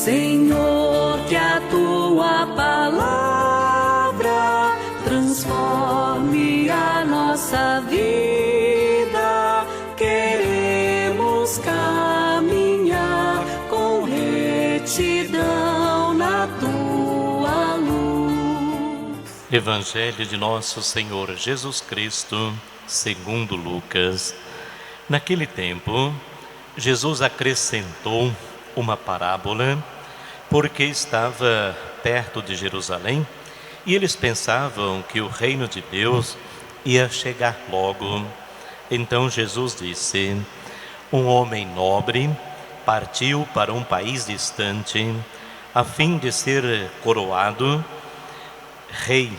Senhor, que a tua palavra transforme a nossa vida. Queremos caminhar com retidão na tua luz. Evangelho de Nosso Senhor Jesus Cristo, segundo Lucas. Naquele tempo, Jesus acrescentou uma parábola, porque estava perto de Jerusalém e eles pensavam que o reino de Deus ia chegar logo. Então Jesus disse: um homem nobre partiu para um país distante a fim de ser coroado rei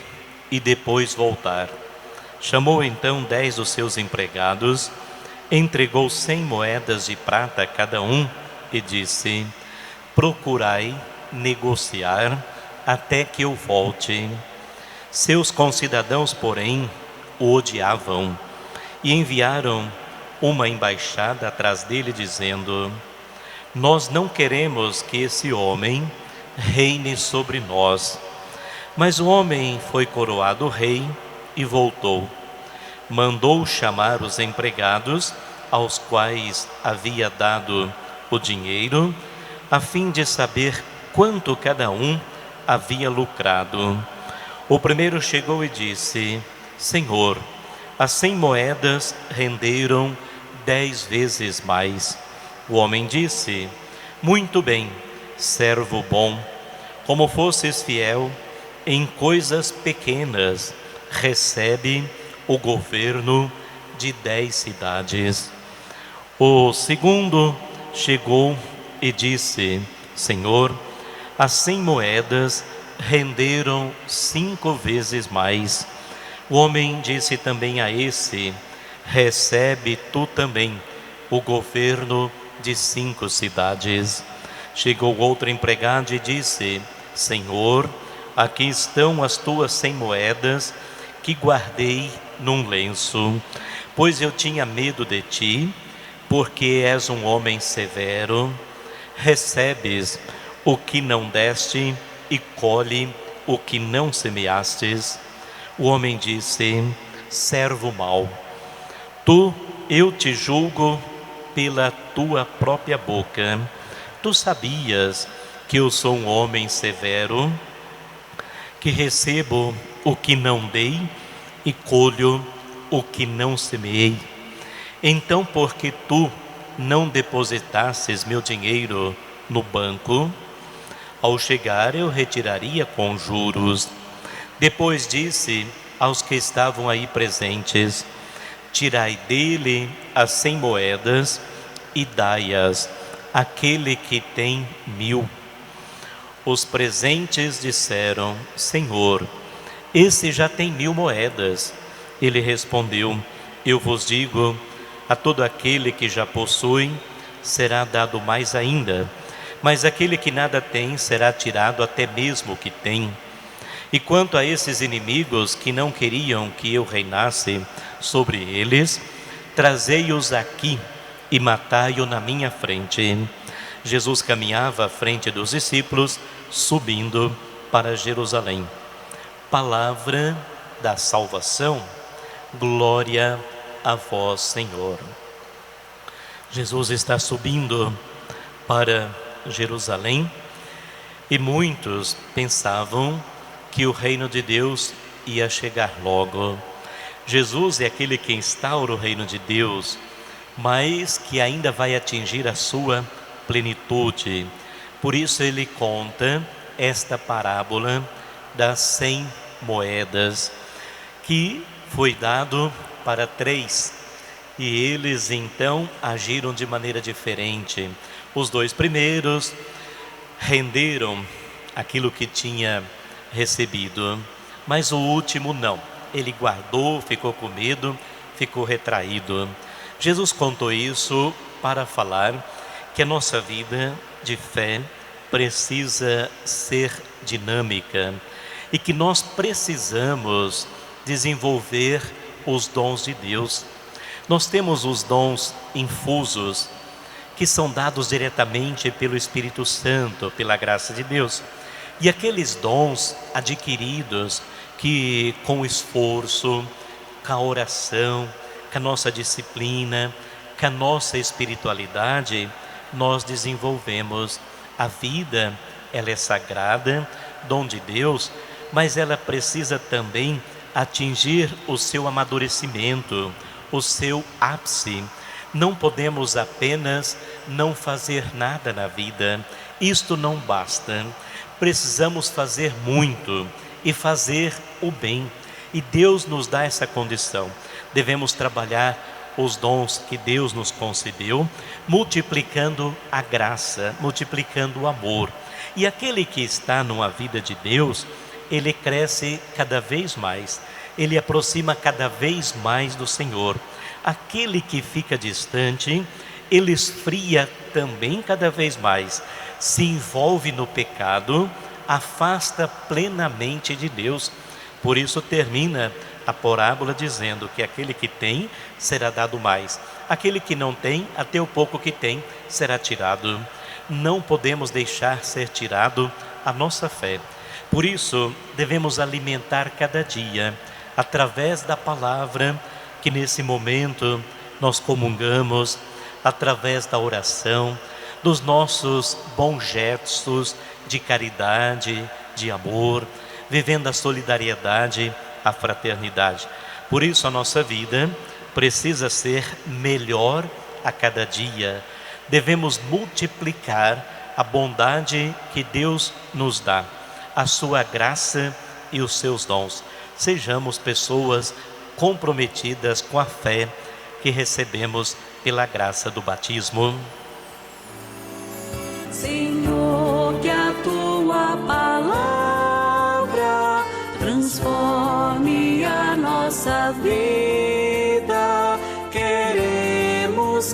e depois voltar. Chamou então 10 dos seus empregados, entregou 100 moedas de prata a cada um e disse: procurai negociar até que eu volte. Seus concidadãos, porém, o odiavam e enviaram uma embaixada atrás dele, dizendo: nós não queremos que esse homem reine sobre nós. Mas o homem foi coroado rei e voltou. Mandou chamar os empregados, aos quais havia dado o dinheiro, a fim de saber quanto cada um havia lucrado. O primeiro chegou e disse: Senhor, as 100 moedas renderam 10 vezes mais. O homem disse: muito bem, servo bom, como fosses fiel em coisas pequenas, recebe o governo de 10 cidades. O segundo chegou e disse: Senhor, as 100 moedas renderam 5 vezes mais. O homem disse também a esse: recebe tu também o governo de 5 cidades. Chegou outro empregado e disse: Senhor, aqui estão as tuas 100 moedas que guardei num lenço, pois eu tinha medo de ti, porque és um homem severo. Recebes o que não deste e colhe o que não semeastes. O homem disse: servo mau, eu te julgo pela tua própria boca. Tu sabias que eu sou um homem severo, que recebo o que não dei e colho o que não semeei. Então, porque tu não depositasses meu dinheiro no banco, ao chegar eu retiraria com juros. Depois disse aos que estavam aí presentes: tirai dele as 100 moedas e dai-as àquele que tem 1000. Os presentes disseram: Senhor, esse já tem 1000 moedas. Ele respondeu: eu vos digo, a todo aquele que já possui será dado mais ainda, mas aquele que nada tem será tirado até mesmo o que tem. E quanto a esses inimigos que não queriam que eu reinasse sobre eles, trazei-os aqui e matai-o na minha frente. Jesus caminhava à frente dos discípulos, subindo para Jerusalém. Palavra da salvação. Glória a vós, Senhor. Jesus está subindo para Jerusalém e muitos pensavam que o reino de Deus ia chegar logo. Jesus é aquele que instaura o reino de Deus, mas que ainda vai atingir a sua plenitude. Por isso ele conta esta parábola das 100 moedas, que foi dado para 3, e eles então agiram de maneira diferente. Os 2 primeiros renderam aquilo que tinha recebido, mas o último não. Ele guardou, ficou com medo, ficou retraído. Jesus contou isso para falar que a nossa vida de fé precisa ser dinâmica e que nós precisamos desenvolver os dons de Deus. Nós temos os dons infusos que são dados diretamente pelo Espírito Santo, pela graça de Deus. E aqueles dons adquiridos que com esforço, com a oração, com a nossa disciplina, com a nossa espiritualidade, nós desenvolvemos. A vida, ela é sagrada, dom de Deus, mas ela precisa também atingir o seu amadurecimento, o seu ápice. Não podemos apenas não fazer nada na vida, isto não basta. Precisamos fazer muito e fazer o bem, e Deus nos dá essa condição. Devemos trabalhar os dons que Deus nos concedeu, multiplicando a graça, multiplicando o amor. E aquele que está numa vida de Deus, ele cresce cada vez mais, ele aproxima cada vez mais do Senhor. Aquele que fica distante, ele esfria também cada vez mais, se envolve no pecado, afasta plenamente de Deus. Por isso termina a parábola dizendo que aquele que tem será dado mais, aquele que não tem, até o pouco que tem será tirado. Não podemos deixar ser tirado a nossa fé. Por isso devemos alimentar cada dia através da palavra que nesse momento nós comungamos, através da oração, dos nossos bons gestos de caridade, de amor, vivendo a solidariedade, a fraternidade. Por isso a nossa vida precisa ser melhor a cada dia. Devemos multiplicar a bondade que Deus nos dá, a sua graça e os seus dons. Sejamos pessoas comprometidas com a fé que recebemos pela graça do batismo. Senhor, que a tua palavra transforme a nossa vida. Queremos